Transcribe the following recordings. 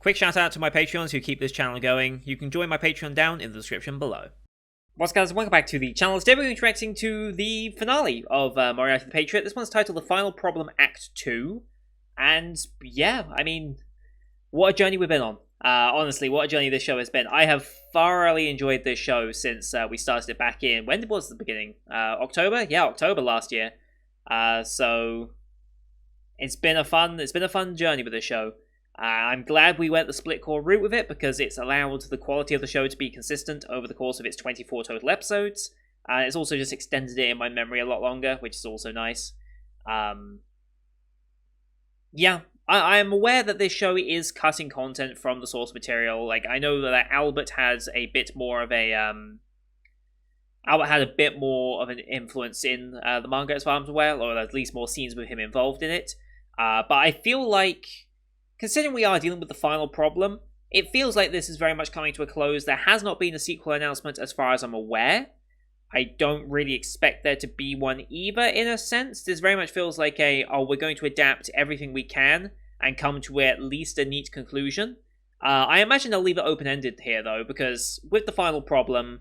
Quick shout out to my Patreons who keep this channel going. You can join my Patreon down in the description below. What's up, guys? Welcome back to the channel. Today we're interacting to the finale of Moriarty the Patriot. This one's titled The Final Problem Act 2. And yeah, I mean, what a journey we've been on. Honestly, what a journey this show has been. I have thoroughly enjoyed this show since we started it back in, when was the beginning? October? Yeah, October last year. So it's been a fun journey with this show. I'm glad we went the split core route with it because it's allowed the quality of the show to be consistent over the course of its 24 total episodes. It's also just extended it in my memory a lot longer, which is also nice. Yeah, I am aware that this show is cutting content from the source material. Like, I know that Albert has a bit more of a Albert had a bit more of an influence in the manga as far as I'm aware, or at least more scenes with him involved in it. But I feel like, considering we are dealing with the final problem, it feels like this is very much coming to a close. There has not been a sequel announcement as far as I'm aware. I don't really expect there to be one either, in a sense. This very much feels like we're going to adapt everything we can and come to at least a neat conclusion. I imagine they'll leave it open-ended here, though, because with the final problem,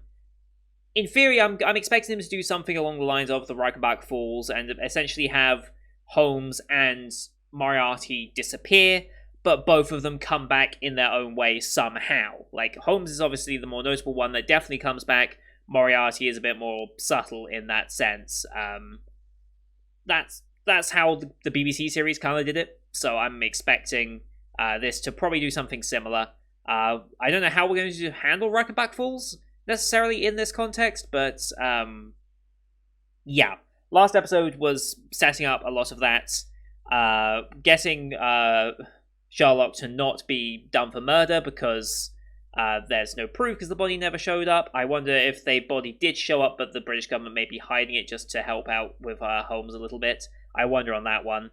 in theory, I'm expecting them to do something along the lines of the Reichenbach Falls and essentially have Holmes and Moriarty disappear, but both of them come back in their own way somehow. Like, Holmes is obviously the more notable one that definitely comes back. Moriarty is a bit more subtle in that sense. That's how the BBC series kind of did it, so I'm expecting this to probably do something similar. I don't know how we're going to handle Reichenbach Falls necessarily in this context, but yeah. Last episode was setting up a lot of that, getting Sherlock to not be done for murder because there's no proof because the body never showed up. I wonder if the body did show up, but the British government may be hiding it just to help out with Holmes a little bit. I wonder on that one.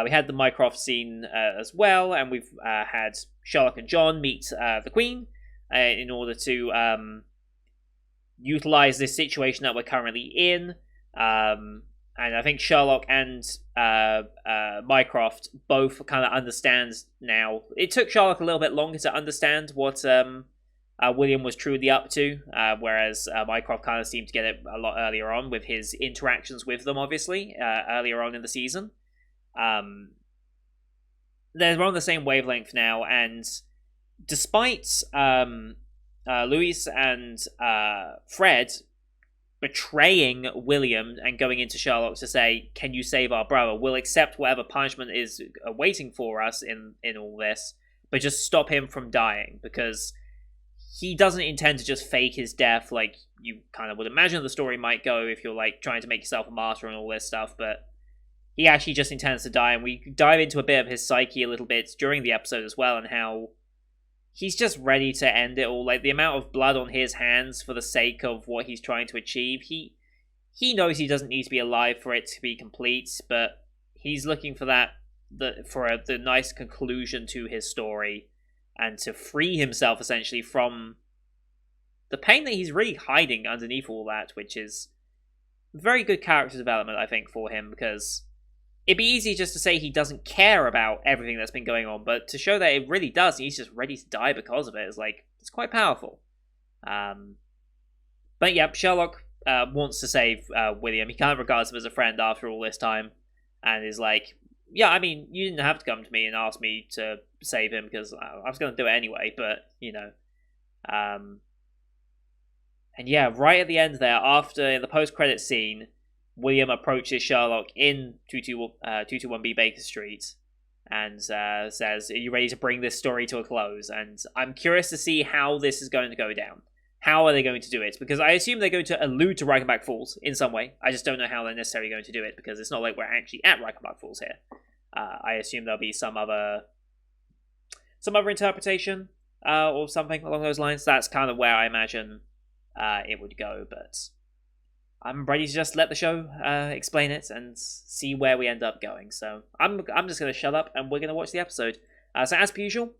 We had the Mycroft scene as well, and we've had Sherlock and John meet the Queen in order to utilize this situation that we're currently in. And I think Sherlock and Mycroft both kind of understand now. It took Sherlock a little bit longer to understand what William was truly up to, whereas Mycroft kind of seemed to get it a lot earlier on with his interactions with them, obviously, earlier on in the season. They're on the same wavelength now, and despite Louis and Fred betraying William and going into Sherlock to say, can you save our brother? We'll accept whatever punishment is awaiting for us in all this, but just stop him from dying, because he doesn't intend to just fake his death like you kind of would imagine the story might go if you're like trying to make yourself a martyr and all this stuff, but he actually just intends to die, and we dive into a bit of his psyche a little bit during the episode as well, and how he's just ready to end it all. Like, the amount of blood on his hands for the sake of what he's trying to achieve. He knows he doesn't need to be alive for it to be complete, but he's looking for the nice conclusion to his story and to free himself essentially from the pain that he's really hiding underneath all that, which is very good character development, I think, for him, because it'd be easy just to say he doesn't care about everything that's been going on, but to show that it really does, he's just ready to die because of it, is like, it's quite powerful. But yeah, Sherlock wants to save William. He kind of regards him as a friend after all this time, and is like, yeah, I mean, you didn't have to come to me and ask me to save him, because I was going to do it anyway, but, you know. And yeah, right at the end there, after the post-credit scene, William approaches Sherlock in 221B Baker Street and says, are you ready to bring this story to a close? And I'm curious to see how this is going to go down. How are they going to do it? Because I assume they're going to allude to Reichenbach Falls in some way. I just don't know how they're necessarily going to do it, because it's not like we're actually at Reichenbach Falls here. I assume there'll be some other interpretation or something along those lines. That's kind of where I imagine it would go, but I'm ready to just let the show explain it and see where we end up going. So I'm just going to shut up and we're going to watch the episode. So as per usual,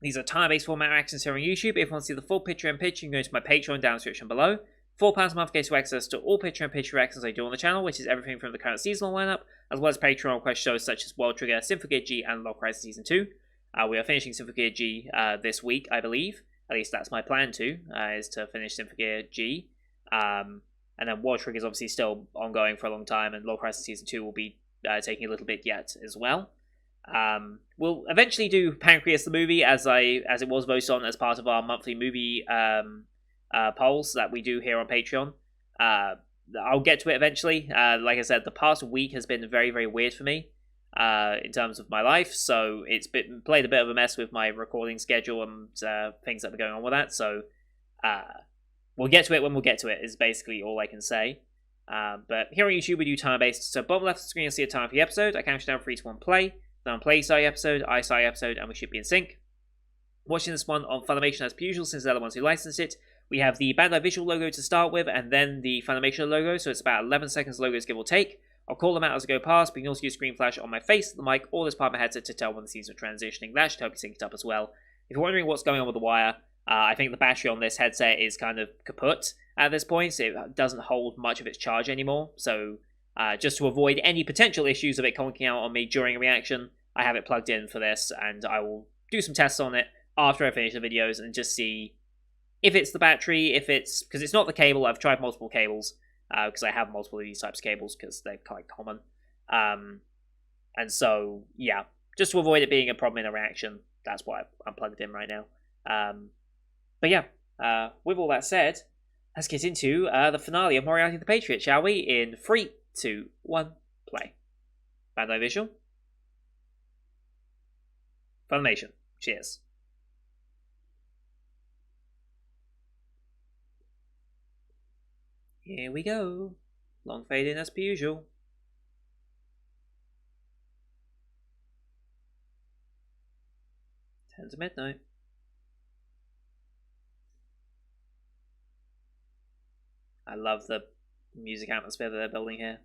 these are time-based format actions here on YouTube. If you want to see the full picture-in-picture, you can go to my Patreon down in the description below. £4 a month gets you access to all picture-in-picture reactions I do on the channel, which is everything from the current seasonal lineup, as well as Patreon request shows such as World Trigger, Symphogear G, and Lock Rise Season 2. We are finishing Symphogear G this week, I believe. At least that's my plan is to finish Symphogear G. And then War Trigger is obviously still ongoing for a long time, and Lord Horizon Season 2 will be taking a little bit yet as well. We'll eventually do Pancreas the movie, as it was voted on as part of our monthly movie polls that we do here on Patreon. I'll get to it eventually. Like I said, the past week has been very, very weird for me in terms of my life, so it's played a bit of a mess with my recording schedule and things that are going on with that. So we'll get to it when we'll get to it, is basically all I can say. But here on YouTube, we do time-based. So bottom left of the screen, you'll see a time for the episode. I count down 3 to 1 play. Then on play side episode, I side episode, and we should be in sync. Watching this one on Funimation as per usual, since they're the ones who licensed it. We have the Bandai visual logo to start with, and then the Funimation logo, so it's about 11 seconds logos, give or take. I'll call them out as I go past, but you can also use screen flash on my face, the mic, or this part of my headset to tell when the scenes are transitioning. That should help you sync it up as well. If you're wondering what's going on with the wire, I think the battery on this headset is kind of kaput at this point, so it doesn't hold much of its charge anymore. So just to avoid any potential issues of it conking out on me during a reaction, I have it plugged in for this, and I will do some tests on it after I finish the videos and just see if it's the battery, if it's... because it's not the cable. I've tried multiple cables, because I have multiple of these types of cables, because they're quite common. And so, yeah, just to avoid it being a problem in a reaction, that's why I'm plugged in right now. But yeah, with all that said, let's get into the finale of Moriarty the Patriot, shall we? In 3, 2, 1, play. Bandai Visual. Funimation. Cheers. Here we go. Long fade in as per usual. Ten to midnight. I love the music atmosphere that they're building here.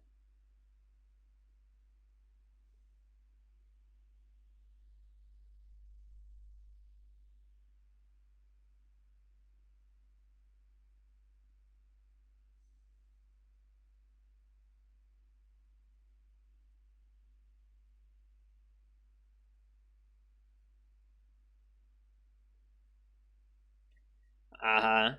Uh-huh.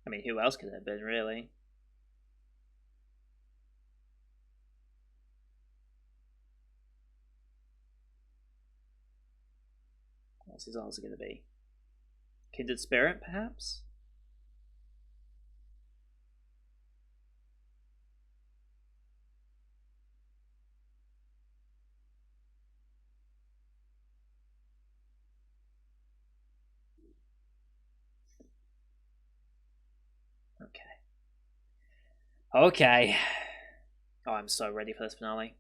I mean, who else could it have been, really? What's his answer going to be? Kindred Spirit, perhaps? Okay. Okay. Oh, I'm so ready for this finale.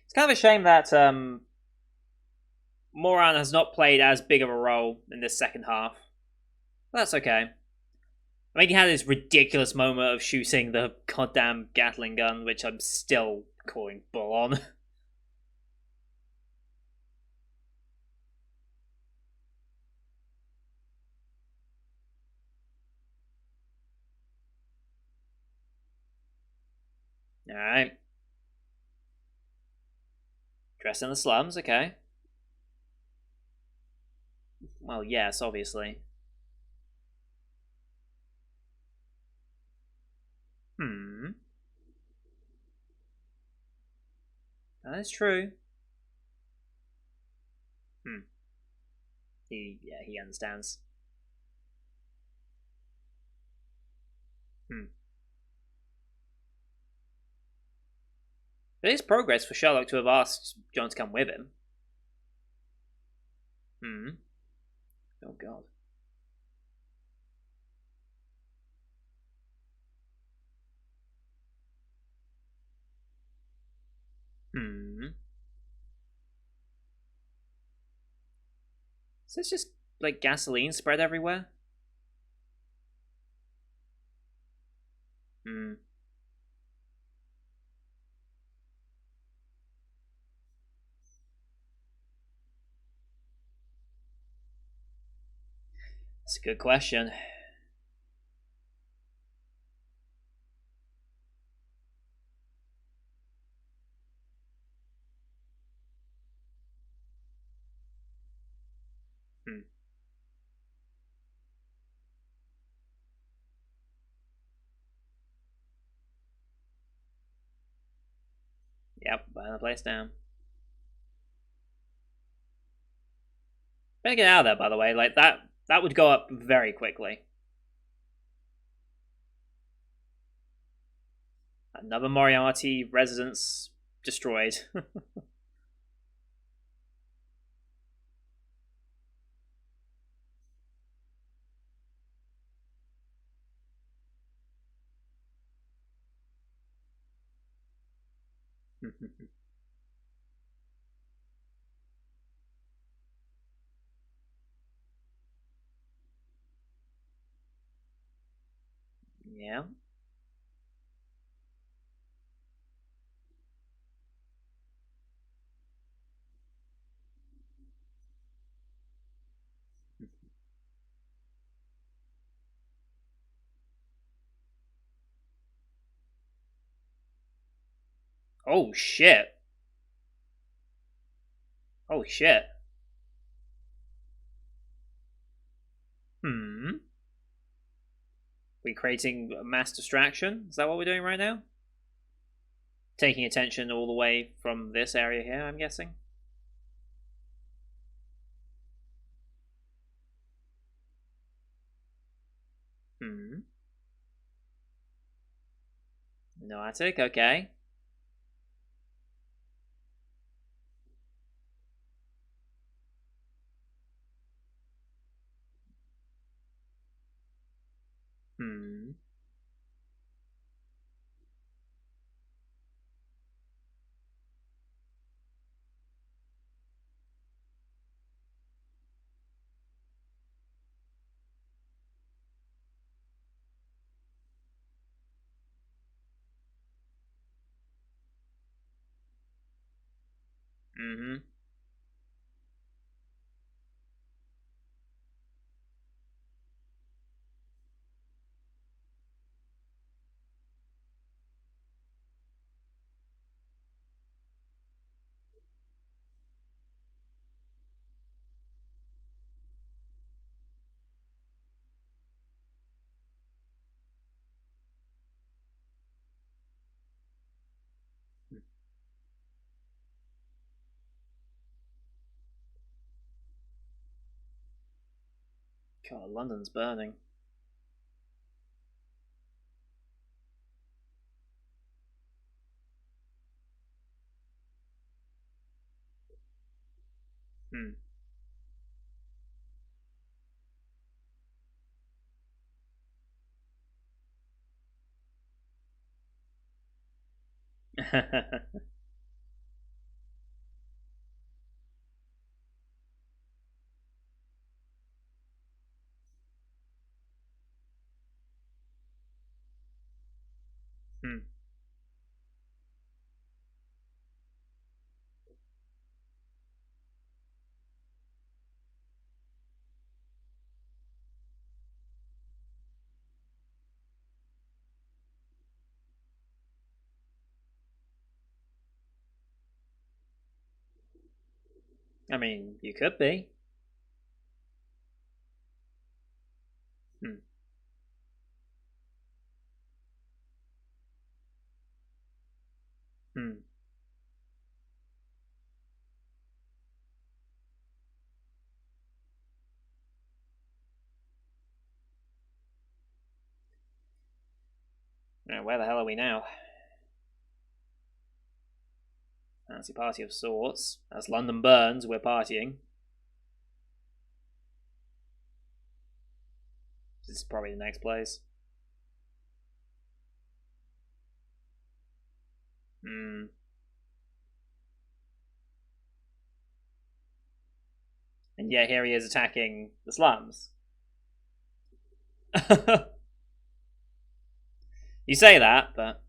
It's kind of a shame that Moran has not played as big of a role in this second half. But that's okay. I mean, he had this ridiculous moment of shooting the goddamn Gatling gun, which I'm still calling bull on. Alright. Dressed in the slums, okay. Well, yes, obviously. Hmm. That is true. Hmm. He understands. Hmm. It is progress for Sherlock to have asked John to come with him. Hmm. Oh God. Hmm. Is this just like gasoline spread everywhere? Hmm. That's a good question. Hmm. Yep, burn the place down. Better get out of there, by the way. Like that. That would go up very quickly. Another Moriarty residence destroyed. Yeah. Oh shit. Oh shit. Hmm. We creating a mass distraction? Is that what we're doing right now? Taking attention all the way from this area here, I'm guessing. Hmm. No attic, okay. Hmm. Mm-hmm. God, London's burning. Hmm. Hmm. I mean, you could be. Hmm. Now, where the hell are we now? Fancy party of sorts. As London burns, we're partying. This is probably the next place. Hmm. And yet here he is attacking the slums. You say that, but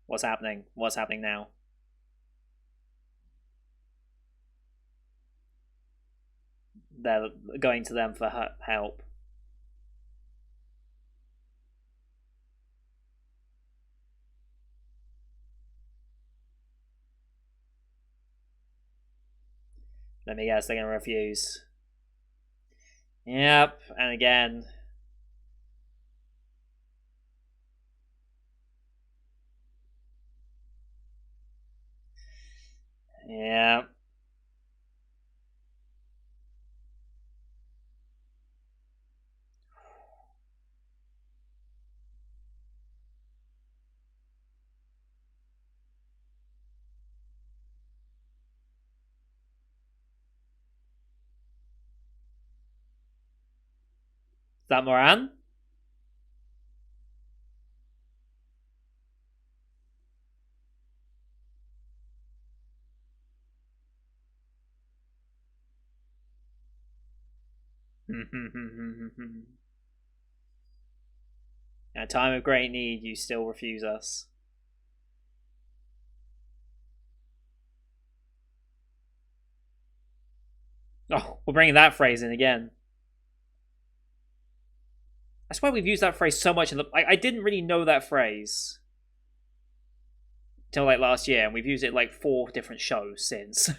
what's happening? What's happening now? They're going to them for help. Let me guess, they're going to refuse. Yep, and again. Yep. Is that Moran? At a time of great need, you still refuse us. Oh, we're bringing that phrase in again. I swear we've used that phrase so much in the. I didn't really know that phrase until like last year, and we've used it like 4 different shows since.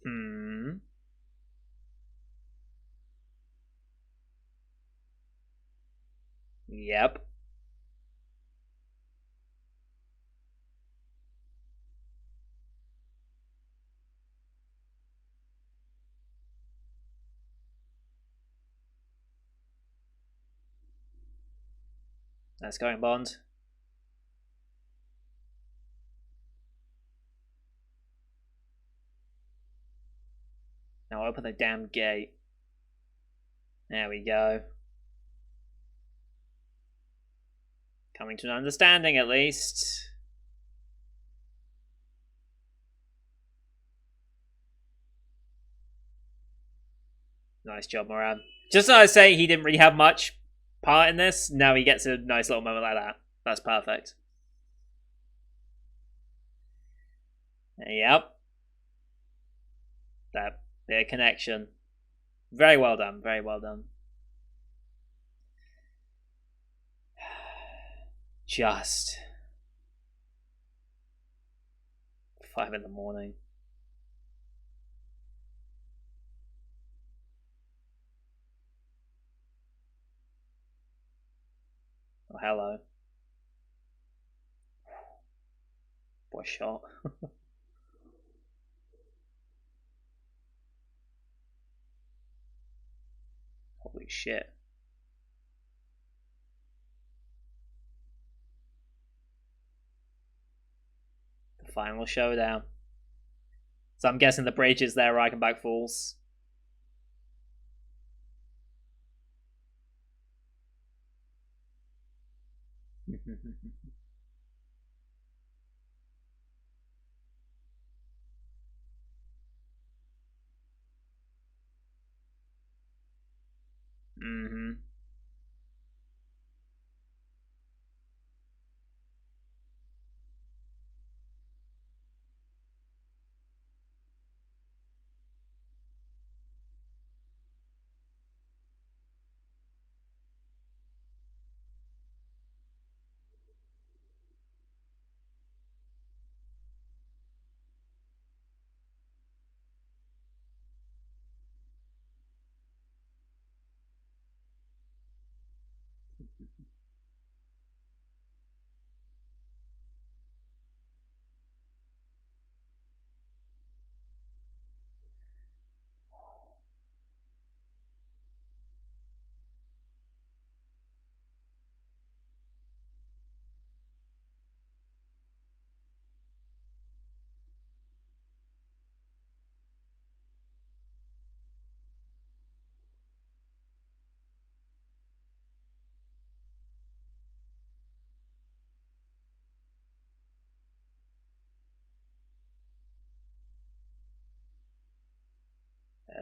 Hmm. Yep. That's going Bond. Now open the damn gate. There we go. Coming to an understanding at least. Nice job, Moran. Just as I say, he didn't really have much part in this. Now he gets a nice little moment like that. That's perfect. Yep. That bit of connection. Very well done. Very well done. Just 5 in the morning. Oh, hello. Boy shot. Holy shit. The final showdown. So I'm guessing the bridge is there, Reichenbach Falls. Mm-hmm.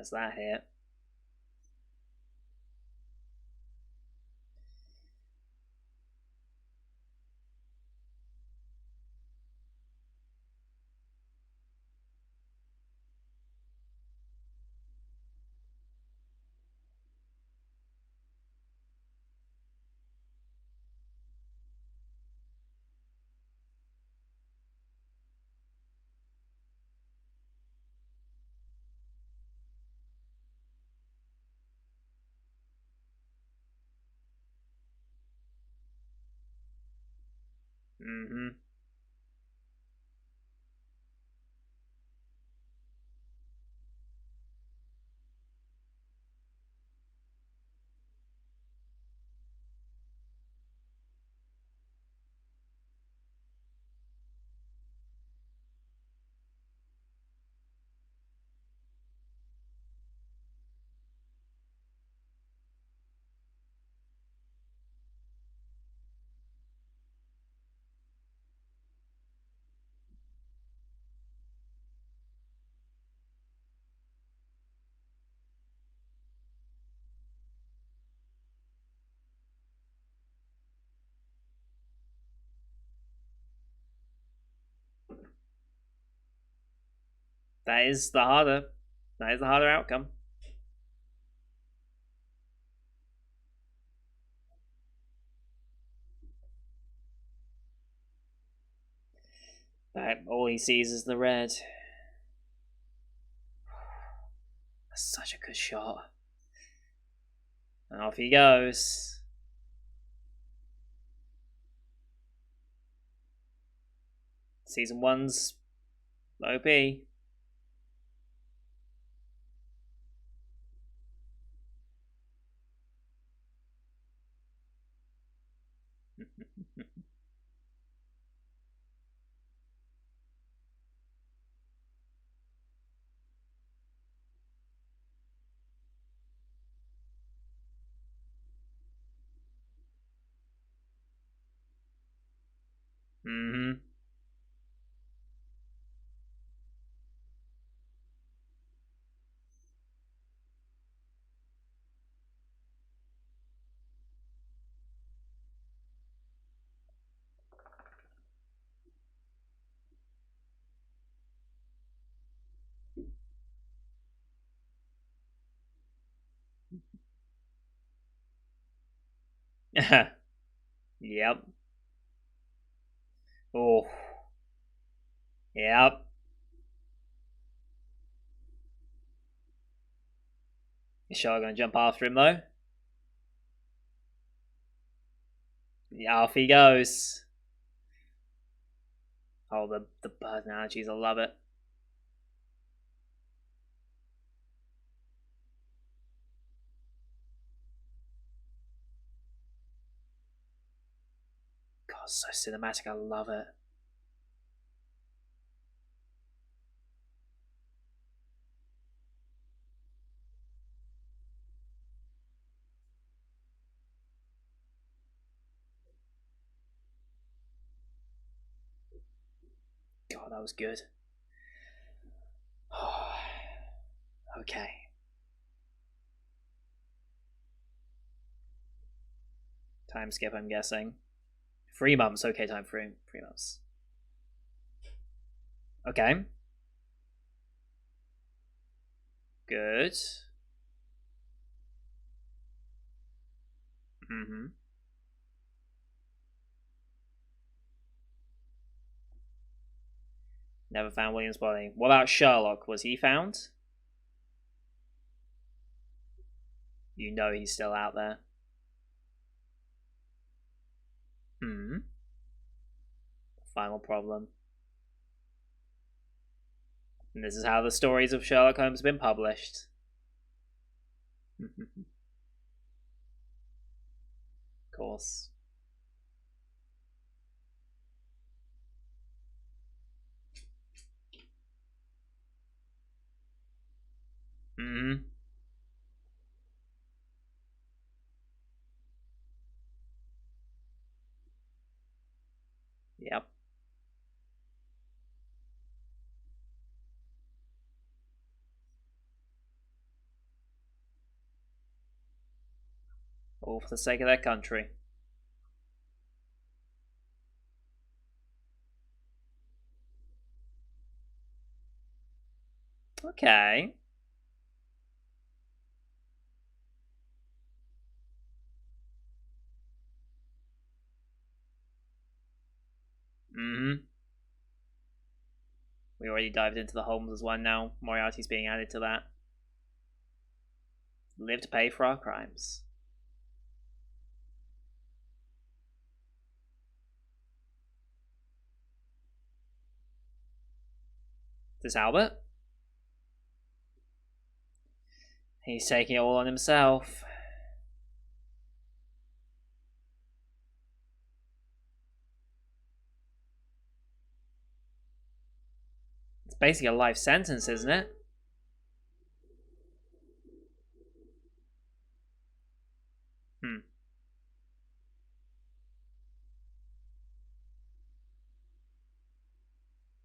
There's that hit. Mm-hmm. That is the harder. That is the harder outcome. That all he sees is the red. That's such a good shot. And off he goes. Season 1's OP. Mm-hmm. Yep. Oh. Yep. Is Charlotte gonna jump after him though? Yeah, off he goes. Oh, the bird analogies, I love it. God, so cinematic, I love it. God, that was good. Okay. Time skip, I'm guessing. 3 months. Okay, time for 3 months. Okay. Good. Mm-hmm. Never found William's body. What about Sherlock? Was he found? You know he's still out there. Hmm. Final problem. And this is how the stories of Sherlock Holmes have been published. Of course. Hmm. Yep. All for the sake of their country. Okay. Mm-hmm. We already dived into the Holmes one now. Moriarty's being added to that. Live to pay for our crimes. This Albert? He's taking it all on himself. It's basically a life sentence, isn't it?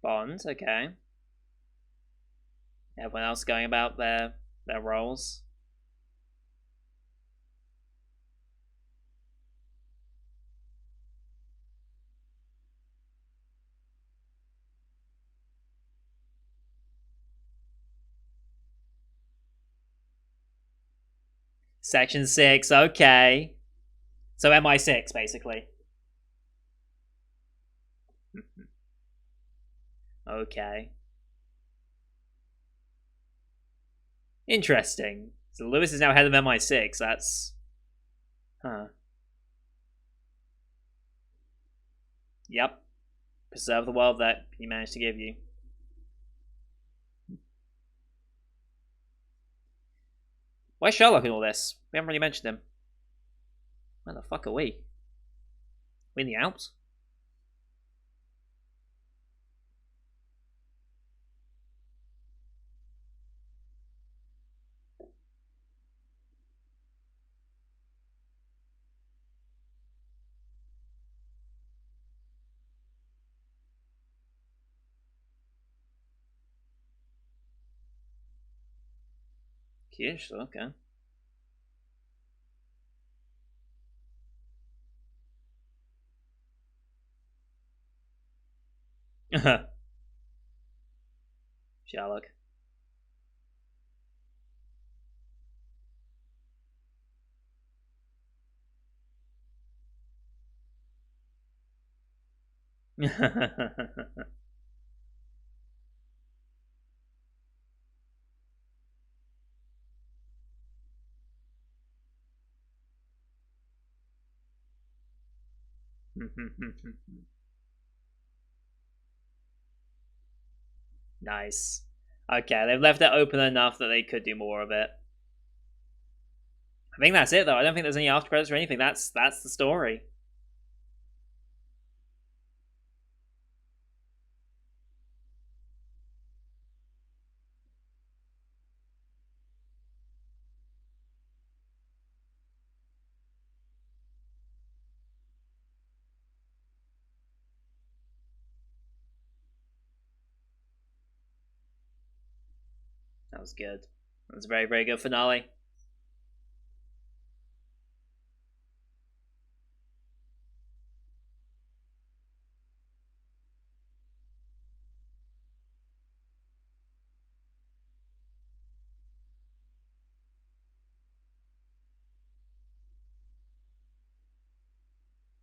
Bond, okay. Everyone else going about their roles. Section 6, okay. So MI6, basically. Okay. Interesting. So Lewis is now head of MI6. That's... Huh. Yep. Preserve the world that he managed to give you. Where's Sherlock in all this? We haven't really mentioned him. Where the fuck are we? We in the Alps? Kish, okay. Sherlock. Nice. Okay, they've left it open enough that they could do more of it. I think that's it, though. I don't think there's any after credits or anything. That's the story. That was good. That was a very, very good finale.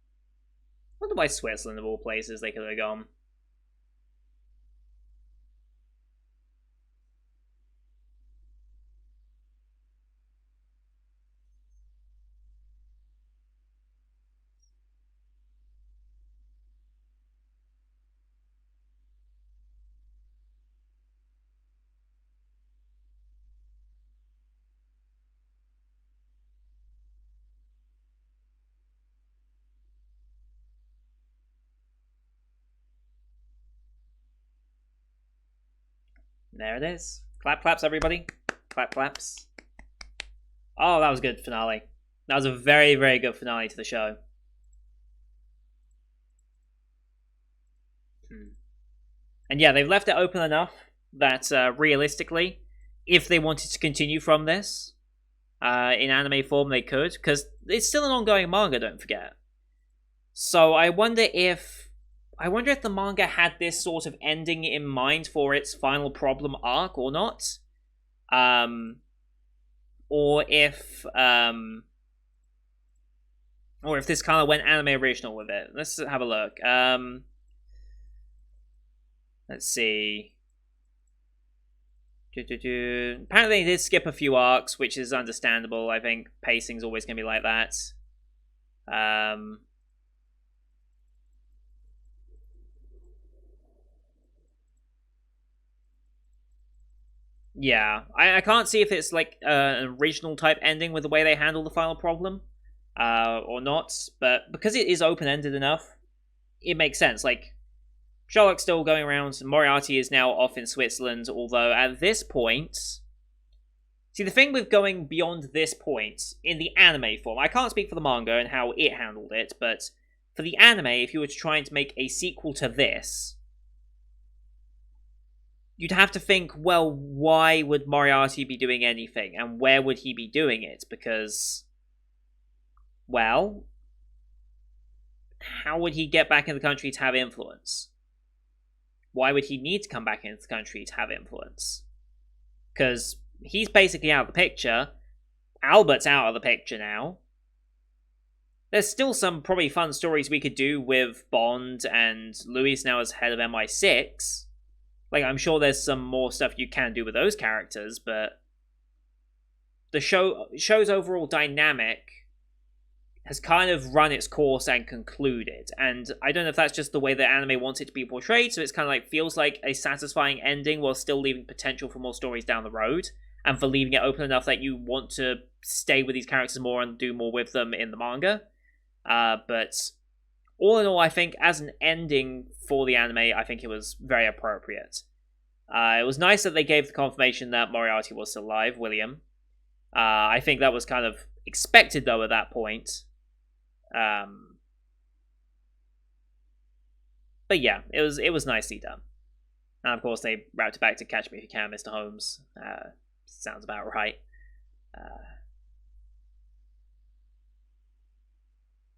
I wonder why Switzerland, of all places, they could have gone. There it is. Clap claps, everybody. Clap claps. Oh, that was a good finale. That was a very, very good finale to the show. And yeah, they've left it open enough that realistically, if they wanted to continue from this, in anime form they could, because it's still an ongoing manga, don't forget. So I wonder if the manga had this sort of ending in mind for its final problem arc or not. Um or if this kind of went anime original with it. Let's have a look. Let's see. Apparently they did skip a few arcs, which is understandable. I think pacing's always going to be like that. Yeah, I can't see if it's like an original type ending with the way they handle the final problem, or not. But because it is open ended enough, it makes sense. Like Sherlock's still going around. Moriarty is now off in Switzerland. Although at this point, see the thing with going beyond this point in the anime form, I can't speak for the manga and how it handled it, but for the anime, if you were trying to make a sequel to this, you'd have to think, well, why would Moriarty be doing anything, and where would he be doing it? Because, well, how would he get back in the country to have influence? Why would he need to come back into the country to have influence? Because he's basically out of the picture. Albert's out of the picture now. There's still some probably fun stories we could do with Bond and Louis now as head of MI6. Like, I'm sure there's some more stuff you can do with those characters, but the show's overall dynamic has kind of run its course and concluded. And I don't know if that's just the way the anime wants it to be portrayed, so it's kind of like feels like a satisfying ending while still leaving potential for more stories down the road, and for leaving it open enough that you want to stay with these characters more and do more with them in the manga. But all in all, I think as an ending for the anime, I think it was very appropriate. It was nice that they gave the confirmation that Moriarty was still alive, William. I think that was kind of expected, though, at that point. But yeah, it was nicely done. And of course, they wrapped it back to Catch Me If You Can, Mr. Holmes. Sounds about right.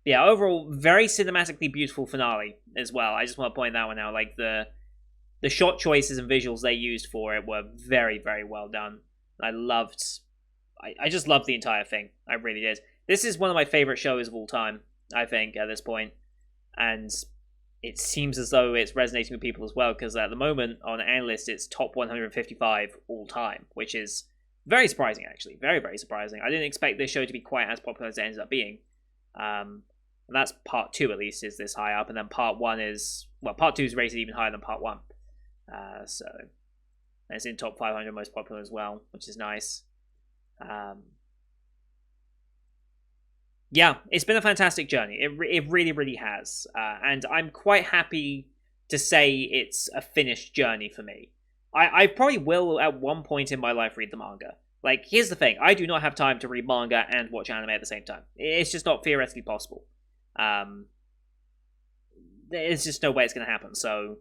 Yeah, overall, very cinematically beautiful finale as well. I just want to point that one out. Like the shot choices and visuals they used for it were very, very well done. I just loved the entire thing. I really did. This is one of my favorite shows of all time, I think, at this point. And it seems as though it's resonating with people as well, because at the moment on Analyst it's top 155 all time, which is very surprising, actually. Very, very surprising. I didn't expect this show to be quite as popular as it ended up being. And that's part 2, at least, is this high up. And then part 1 is... Well, part 2 is rated even higher than part 1. So... And it's in top 500 most popular as well, which is nice. Yeah, it's been a fantastic journey. It really, really has. And I'm quite happy to say it's a finished journey for me. I probably will, at one point in my life, read the manga. Like, here's the thing. I do not have time to read manga and watch anime at the same time. It's just not theoretically possible. There's just no way it's going to happen. So,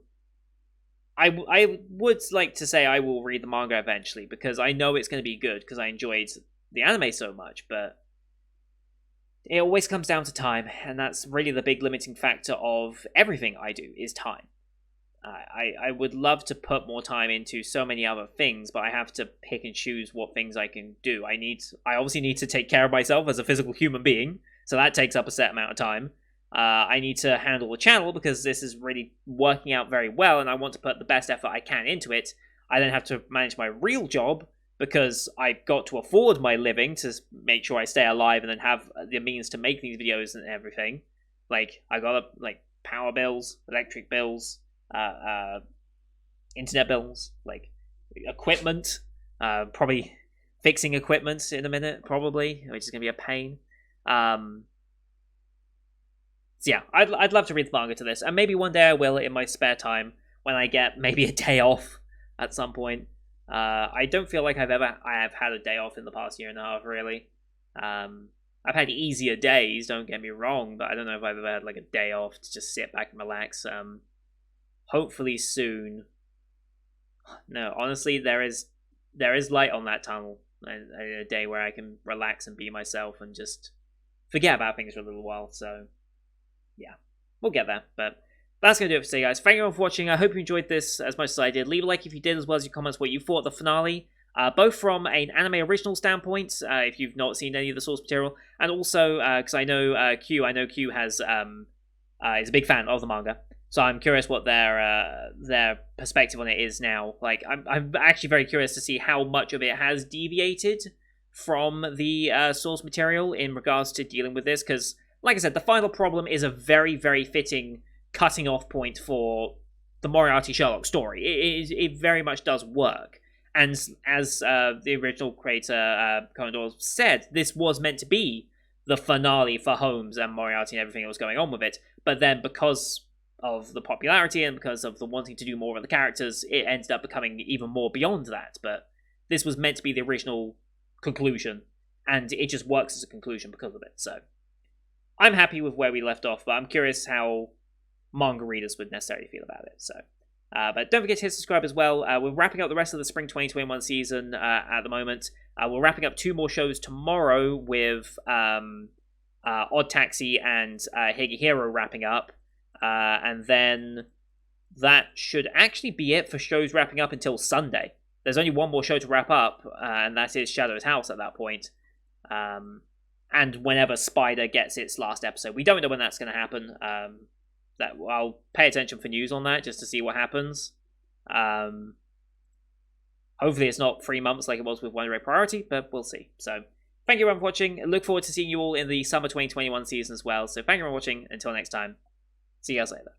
I would like to say I will read the manga eventually, because I know it's going to be good, because I enjoyed the anime so much, but it always comes down to time, and that's really the big limiting factor of everything I do, is time. I would love to put more time into so many other things, but I have to pick and choose what things I can do. I obviously need to take care of myself as a physical human being, so that takes up a set amount of time. I need to handle the channel because this is really working out very well, and I want to put the best effort I can into it. I then have to manage my real job because I've got to afford my living to make sure I stay alive and then have the means to make these videos and everything. Like, I got power bills, electric bills, internet bills, like equipment, probably fixing equipment in a minute, probably, which is gonna be a pain. So yeah, I'd love to read the manga to this, and maybe one day I will in my spare time when I get maybe a day off at some point. I don't feel like I have had a day off in the past year and a half, really. I've had easier days, don't get me wrong, but I don't know if I've ever had like a day off to just sit back and relax. Hopefully soon. No, honestly, there is light on that tunnel. a day where I can relax and be myself and just forget about things for a little while. So, yeah, we'll get there. But that's going to do it for today, guys. Thank you all for watching. I hope you enjoyed this as much as I did. Leave a like if you did, as well as your comments what you thought of the finale. Both from an anime original standpoint, if you've not seen any of the source material, and also because I know Q has is a big fan of the manga, so I'm curious what their perspective on it is now. Like, I'm actually very curious to see how much of it has deviated from the source material in regards to dealing with this, because, like I said, the final problem is a very, very fitting cutting off point for the Moriarty Sherlock story. It very much does work. And as the original creator, Conan Doyle, said, this was meant to be the finale for Holmes and Moriarty and everything that was going on with it. But then because of the popularity and because of the wanting to do more of the characters, it ended up becoming even more beyond that. But this was meant to be the original conclusion, and it just works as a conclusion because of it. So I'm happy with where we left off, but I'm curious how manga readers would necessarily feel about it. So. But don't forget to hit subscribe as well. We're wrapping up the rest of the Spring 2021 season at the moment. We're wrapping up 2 more shows tomorrow with Odd Taxi and Higehiro wrapping up. And then that should actually be it for shows wrapping up until Sunday. There's only one more show to wrap up, and that is Shadow's House at that point. And whenever Spider gets its last episode. We don't know when that's going to happen. That I'll pay attention for news on that just to see what happens. Hopefully it's not 3 months like it was with One Ray Priority, but we'll see. So thank you everyone for watching. Look forward to seeing you all in the summer 2021 season as well. So thank you for watching. Until next time, see you guys later.